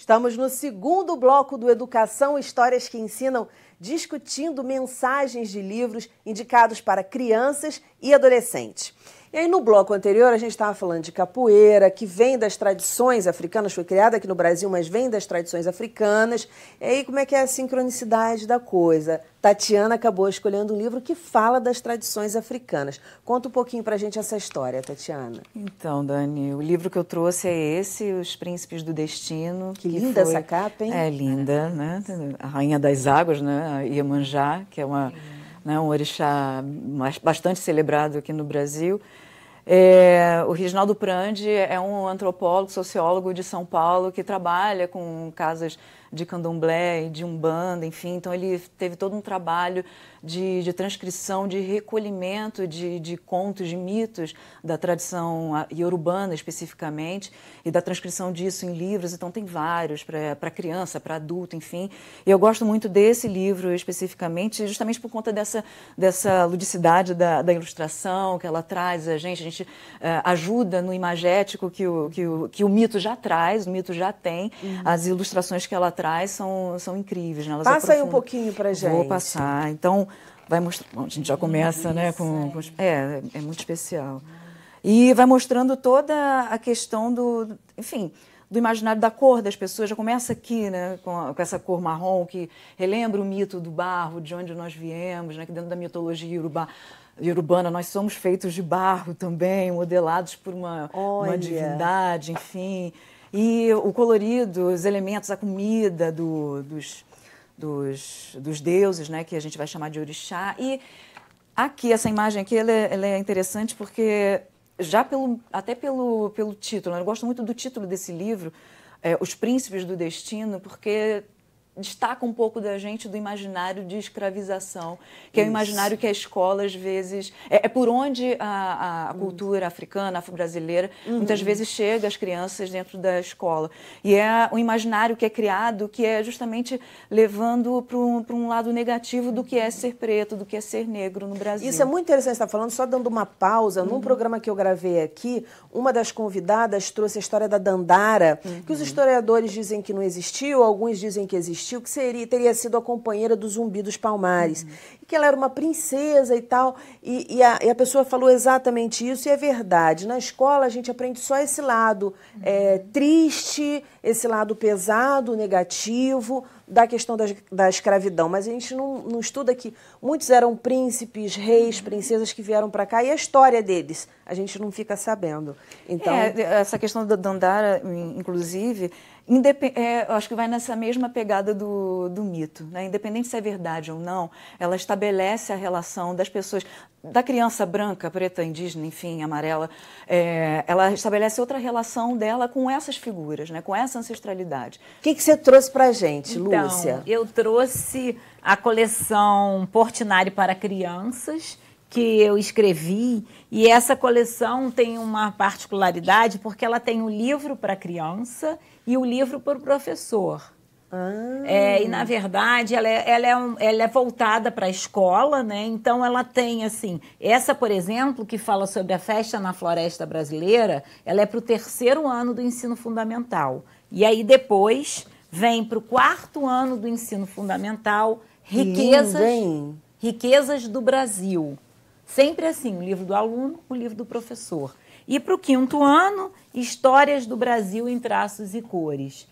Estamos no segundo bloco do Educação Histórias que Ensinam, discutindo mensagens de livros indicados para crianças e adolescentes. E aí no bloco anterior a gente estava falando de capoeira, que vem das tradições africanas, foi criada aqui no Brasil, mas vem das tradições africanas. E aí como é que é a sincronicidade da coisa? Tatiana acabou escolhendo um livro que fala das tradições africanas. Conta um pouquinho pra gente essa história, Tatiana. Então, Dani, o livro que eu trouxe é esse, Os Príncipes do Destino. Que linda essa capa, hein? É linda, né? A Rainha das Águas, né? A Iemanjá, que é um orixá bastante celebrado aqui no Brasil. O Reginaldo Prandi é um antropólogo, sociólogo de São Paulo que trabalha com casas de candomblé e de umbanda, enfim. Então, ele teve todo um trabalho de transcrição, de recolhimento de contos, de mitos da tradição iorubana, especificamente, e da transcrição disso em livros. Então, tem vários para criança, para adulto, enfim. E eu gosto muito desse livro, especificamente, justamente por conta dessa ludicidade da ilustração que ela traz a gente ajuda no imagético que o mito já traz, o mito já tem. As ilustrações que ela traz são incríveis, né? Elas Passa aí um pouquinho para gente. Vou passar. Então, vai mostrar. Bom, a gente já começa, né? É muito especial. E vai mostrando toda a questão do imaginário da cor das pessoas. Já começa aqui, né? Com essa cor marrom que relembra o mito do barro, de onde nós viemos, né? Que dentro da mitologia iorubana nós somos feitos de barro também, modelados por uma divindade, enfim. E o colorido, os elementos, a comida dos deuses, né, que a gente vai chamar de orixá. E aqui, essa imagem aqui, ela é interessante porque, até pelo título, eu gosto muito do título desse livro, Os Príncipes do Destino, porque destaca um pouco da gente do imaginário de escravização, que é o imaginário que a escola, às vezes... É por onde a cultura africana, afro-brasileira, muitas vezes chega às crianças dentro da escola. E é um imaginário que é criado, que é justamente levando para um lado negativo do que é ser preto, do que é ser negro no Brasil. Isso é muito interessante, você está falando, só dando uma pausa. Num programa que eu gravei aqui, uma das convidadas trouxe a história da Dandara, que os historiadores dizem que não existiu, alguns dizem que existiu, que teria sido a companheira do Zumbi dos Palmares, e que ela era uma princesa e tal, e a pessoa falou exatamente isso, e é verdade. Na escola a gente aprende só esse lado triste, esse lado pesado, negativo, da questão da escravidão, mas a gente não estuda que muitos eram príncipes, reis, princesas que vieram para cá, e a história deles a gente não fica sabendo. Então, essa questão da Dandara, inclusive, acho que vai nessa mesma pegada do mito, né? Independente se é verdade ou não, ela estabelece a relação das pessoas, da criança branca, preta, indígena, enfim, amarela, ela estabelece outra relação dela com essas figuras, né? Com essa ancestralidade. O que você trouxe para a gente, Lúcia? Então, eu trouxe a coleção Portinari para Crianças, que eu escrevi, e essa coleção tem uma particularidade porque ela tem o livro para criança e o livro para o professor. E, na verdade, ela é voltada para a escola, né? Então, ela tem, assim, essa, por exemplo, que fala sobre a festa na floresta brasileira, ela é para o 3º ano do ensino fundamental. E aí, depois, vem para o 4º ano do ensino fundamental, Riquezas do Brasil. Sempre assim, o livro do aluno, o livro do professor. E para o 5º ano, Histórias do Brasil em Traços e Cores.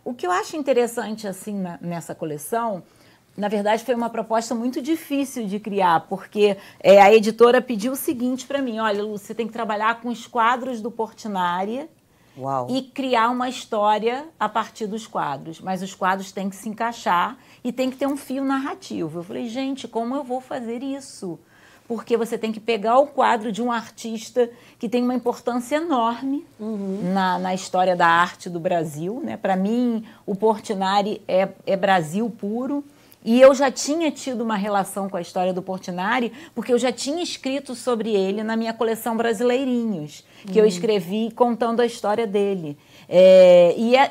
O que eu acho interessante assim nessa coleção, na verdade, foi uma proposta muito difícil de criar, porque a editora pediu o seguinte para mim: olha, Lúcia, você tem que trabalhar com os quadros do Portinari e criar uma história a partir dos quadros, mas os quadros têm que se encaixar e tem que ter um fio narrativo. Eu falei, gente, como eu vou fazer isso? Porque você tem que pegar o quadro de um artista que tem uma importância enorme na história da arte do Brasil, né? Para mim, o Portinari é Brasil puro. E eu já tinha tido uma relação com a história do Portinari, porque eu já tinha escrito sobre ele na minha coleção Brasileirinhos, que eu escrevi contando a história dele.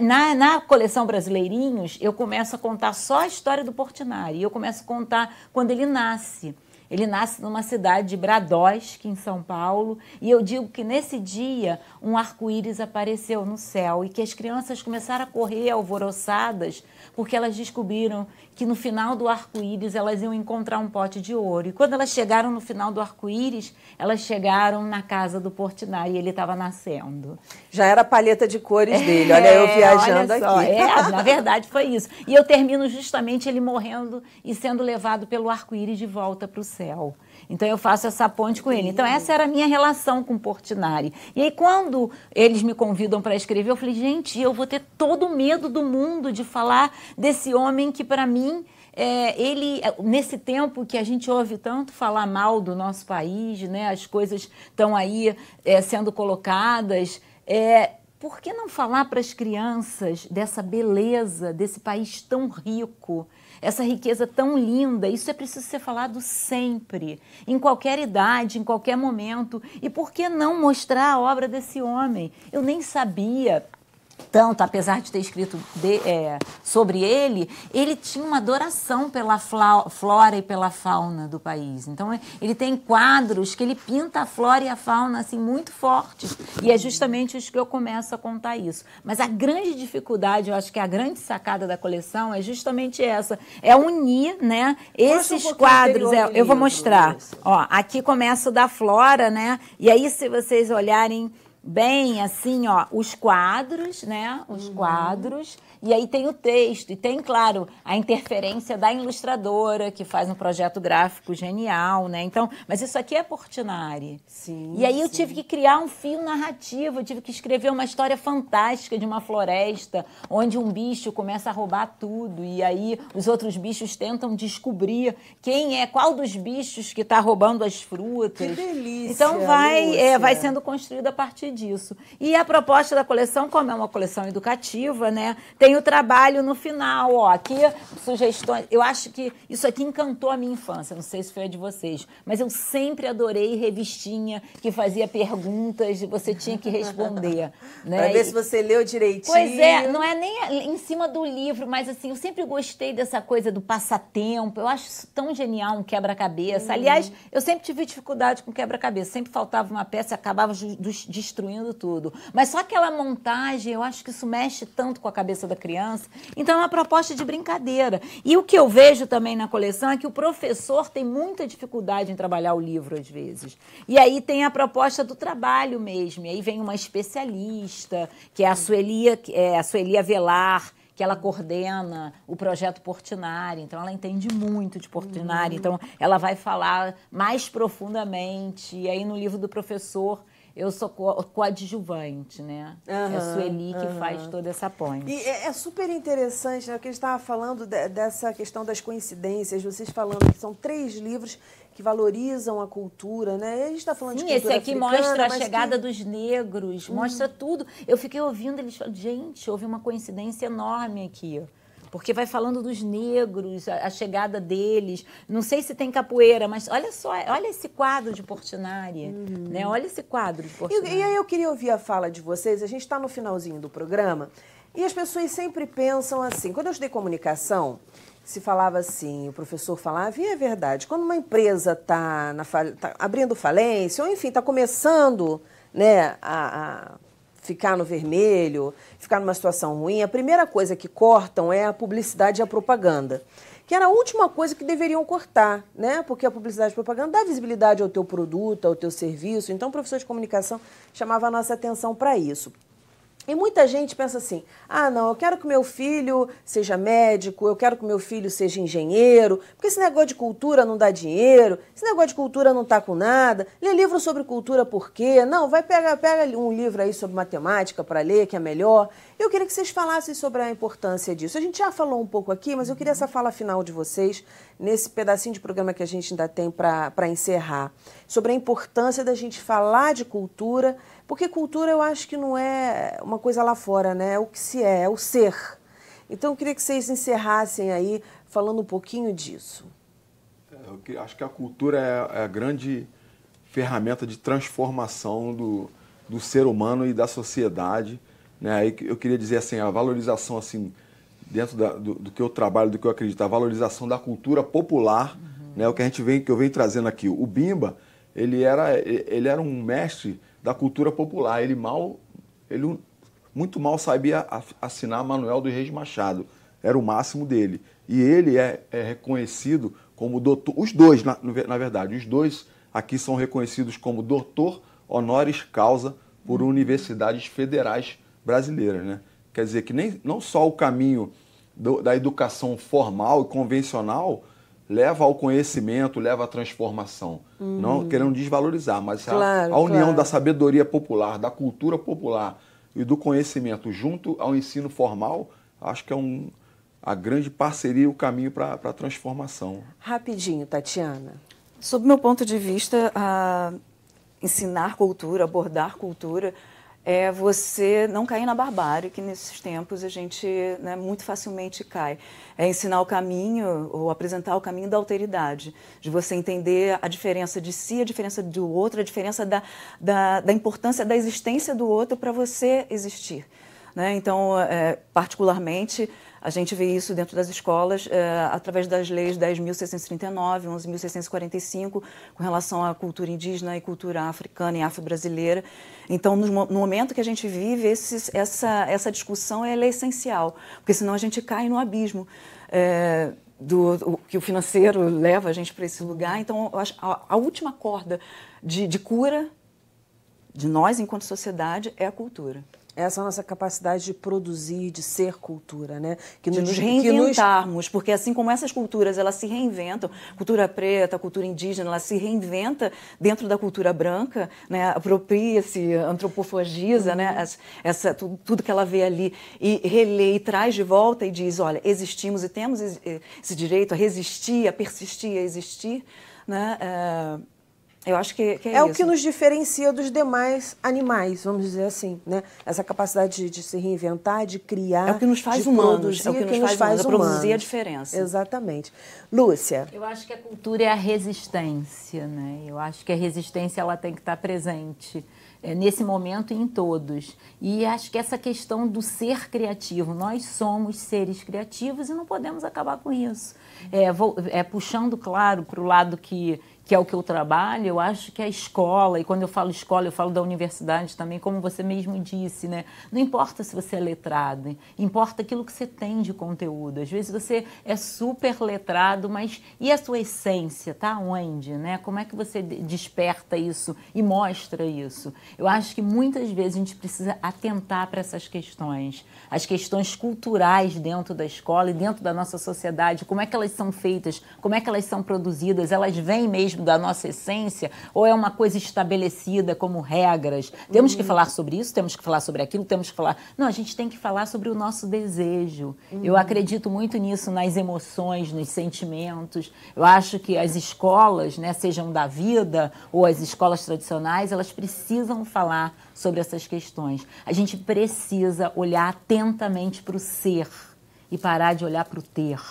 Na coleção Brasileirinhos, eu começo a contar só a história do Portinari. Eu começo a contar quando ele nasce. Ele nasce numa cidade de Bradóski, em São Paulo, e eu digo que nesse dia um arco-íris apareceu no céu e que as crianças começaram a correr alvoroçadas porque elas descobriram que no final do arco-íris elas iam encontrar um pote de ouro. E quando elas chegaram no final do arco-íris, elas chegaram na casa do Portinari e ele estava nascendo. Já era a paleta de cores dele, olha eu viajando olha só, aqui. Na verdade foi isso. E eu termino justamente ele morrendo e sendo levado pelo arco-íris de volta para o céu. Então eu faço essa ponte com ele. Então essa era a minha relação com o Portinari. E aí quando eles me convidam para escrever, eu falei, gente, eu vou ter todo o medo do mundo de falar desse homem que para mim, ele, nesse tempo que a gente ouve tanto falar mal do nosso país, né, as coisas estão aí sendo colocadas, por que não falar para as crianças dessa beleza, desse país tão rico, essa riqueza tão linda? Isso é preciso ser falado sempre, em qualquer idade, em qualquer momento. E por que não mostrar a obra desse homem? Eu nem sabia tanto, apesar de ter escrito sobre ele, ele tinha uma adoração pela flora e pela fauna do país. Então, ele tem quadros que ele pinta a flora e a fauna assim, muito fortes. E é justamente isso que eu começo a contar isso. Mas a grande dificuldade, eu acho que a grande sacada da coleção é justamente essa. É unir, né, esses quadros. Eu vou mostrar. Ó, aqui começa o da flora, né? E aí, se vocês olharem bem, assim, ó, os quadros, né? Os quadros. E aí tem o texto. E tem, claro, a interferência da ilustradora, que faz um projeto gráfico genial, né? Então, mas isso aqui é Portinari. Sim, e aí eu tive que criar um fio narrativo, eu tive que escrever uma história fantástica de uma floresta, onde um bicho começa a roubar tudo. E aí os outros bichos tentam descobrir qual dos bichos que está roubando as frutas. Que delícia! Então vai sendo construído a partir disso. E a proposta da coleção, como é uma coleção educativa, né? Tem o trabalho no final, ó, aqui sugestões. Eu acho que isso aqui encantou a minha infância, não sei se foi a de vocês, mas eu sempre adorei revistinha que fazia perguntas e você tinha que responder, né? Para ver se você leu direitinho. Pois é, não é nem em cima do livro, mas assim, eu sempre gostei dessa coisa do passatempo. Eu acho isso tão genial, um quebra-cabeça. Aliás, eu sempre tive dificuldade com quebra-cabeça, sempre faltava uma peça e acabava destruindo tudo. Mas só aquela montagem, eu acho que isso mexe tanto com a cabeça da criança. Então, é uma proposta de brincadeira. E o que eu vejo também na coleção é que o professor tem muita dificuldade em trabalhar o livro, às vezes. E aí tem a proposta do trabalho mesmo. E aí vem uma especialista, que é a Sueli Avelar, que ela coordena o projeto Portinari. Então, ela entende muito de Portinari. Então, ela vai falar mais profundamente. E aí, no livro do professor, eu sou coadjuvante, né? É a Sueli que faz toda essa ponte. E é super interessante, né? Porque a gente estava falando dessa questão das coincidências, vocês falando que são 3 livros que valorizam a cultura, né? E a gente está falando de cultura esse aqui africana, mostra a chegada dos negros, mostra tudo. Eu fiquei ouvindo eles falando, gente, houve uma coincidência enorme aqui. Porque vai falando dos negros, a chegada deles. Não sei se tem capoeira, mas olha só, olha esse quadro de Portinari. Né? Olha esse quadro de Portinari. E aí eu queria ouvir a fala de vocês. A gente está no finalzinho do programa e as pessoas sempre pensam assim. Quando eu estudei comunicação, se falava assim, o professor falava, e é verdade, quando uma empresa está abrindo falência, ou enfim, está começando, né, a ficar no vermelho, ficar numa situação ruim, a primeira coisa que cortam é a publicidade e a propaganda, que era a última coisa que deveriam cortar, né? Porque a publicidade e a propaganda dá visibilidade ao teu produto, ao teu serviço. Então, o professor de comunicação chamava a nossa atenção para isso. E muita gente pensa assim, não, eu quero que meu filho seja médico, eu quero que meu filho seja engenheiro, porque esse negócio de cultura não dá dinheiro, esse negócio de cultura não tá com nada, lê livro sobre cultura por quê? Não, pega um livro aí sobre matemática para ler, que é melhor. Eu queria que vocês falassem sobre a importância disso. A gente já falou um pouco aqui, mas eu queria essa fala final de vocês, nesse pedacinho de programa que a gente ainda tem para encerrar, sobre a importância da gente falar de cultura, porque cultura eu acho que não é uma coisa lá fora, né? É o que se é o ser. Então eu queria que vocês encerrassem aí falando um pouquinho disso. Eu acho que a cultura é a grande ferramenta de transformação do ser humano e da sociedade, né? Aí eu queria dizer assim, a valorização assim, dentro do que eu trabalho, do que eu acredito, a valorização da cultura popular, Né? O que eu venho trazendo aqui. O Bimba, ele era um mestre da cultura popular. Ele muito mal sabia assinar Manuel dos Reis Machado. Era o máximo dele. E ele é reconhecido como doutor... Os dois, na verdade, os dois aqui são reconhecidos como doutor honoris causa por universidades federais brasileiras, né? Quer dizer que não só o caminho da educação formal e convencional leva ao conhecimento, leva à transformação. Não querendo desvalorizar, mas a união da sabedoria popular, da cultura popular e do conhecimento junto ao ensino formal, acho que é a grande parceria e o caminho para a transformação. Rapidinho, Tatiana. Sob meu ponto de vista, ensinar cultura, abordar cultura, é você não cair na barbárie, que nesses tempos a gente, né, muito facilmente cai. É ensinar o caminho, ou apresentar o caminho da alteridade, de você entender a diferença de si, a diferença do outro, a diferença da importância da existência do outro para você existir. Né? Então, particularmente, a gente vê isso dentro das escolas através das leis 10.639, 11.645, com relação à cultura indígena e cultura africana e afro-brasileira. Então, no momento que a gente vive, essa discussão ela é essencial, porque senão a gente cai no abismo que o financeiro leva a gente para esse lugar. Então, eu acho a última corda de cura de nós, enquanto sociedade, é a cultura. Essa é a nossa capacidade de produzir, de ser cultura, né? De nos reinventarmos, porque assim como essas culturas, elas se reinventam, cultura preta, cultura indígena, ela se reinventa dentro da cultura branca, né? Apropria-se, antropofagiza, né? Tudo que ela vê ali e relê e traz de volta e diz, olha, existimos e temos esse direito a resistir, a persistir, a existir, né? Eu acho que é isso. É o que nos diferencia dos demais animais, vamos dizer assim, né? Essa capacidade de se reinventar, de criar, é o que nos faz humanos, é o que nos faz humanos, produzir a diferença. Exatamente. Lúcia. Eu acho que a cultura é a resistência, né? Eu acho que a resistência ela tem que estar presente nesse momento e em todos. E acho que essa questão do ser criativo, nós somos seres criativos e não podemos acabar com isso. Puxando, claro, para o lado que é o que eu trabalho, eu acho que a escola, e quando eu falo escola, eu falo da universidade também, como você mesmo disse, né? Não importa se você é letrado, importa aquilo que você tem de conteúdo. Às vezes você é super letrado, mas e a sua essência, tá onde, né? Como é que você desperta isso e mostra isso? Eu acho que muitas vezes a gente precisa atentar para essas questões, as questões culturais dentro da escola e dentro da nossa sociedade, como é que elas são feitas, como é que elas são produzidas, elas vêm mesmo da nossa essência ou é uma coisa estabelecida como regras? Temos que falar sobre isso, temos que falar sobre aquilo, temos que falar... Não, a gente tem que falar sobre o nosso desejo. Eu acredito muito nisso, nas emoções, nos sentimentos. Eu acho que as escolas, né, sejam da vida ou as escolas tradicionais, elas precisam falar sobre essas questões. A gente precisa olhar atentamente para o ser e parar de olhar para o ter.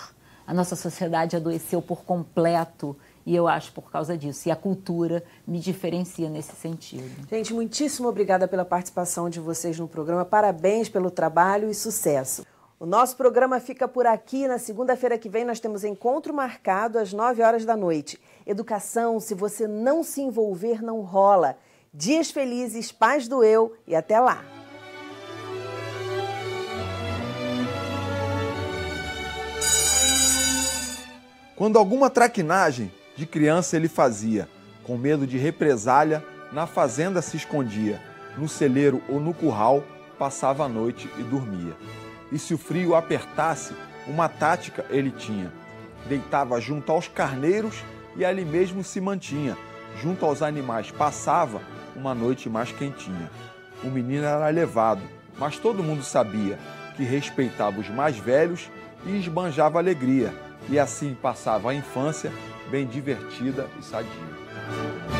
A nossa sociedade adoeceu por completo e eu acho por causa disso. E a cultura me diferencia nesse sentido. Gente, muitíssimo obrigada pela participação de vocês no programa. Parabéns pelo trabalho e sucesso. O nosso programa fica por aqui. Na segunda-feira que vem nós temos encontro marcado às 9h da noite. Educação, se você não se envolver, não rola. Dias felizes, paz do eu e até lá. Quando alguma traquinagem de criança ele fazia, com medo de represália, na fazenda se escondia, no celeiro ou no curral, passava a noite e dormia. E se o frio apertasse, uma tática ele tinha. Deitava junto aos carneiros e ali mesmo se mantinha. Junto aos animais passava uma noite mais quentinha. O menino era levado, mas todo mundo sabia que respeitava os mais velhos e esbanjava alegria. E assim passava a infância bem divertida e sadia.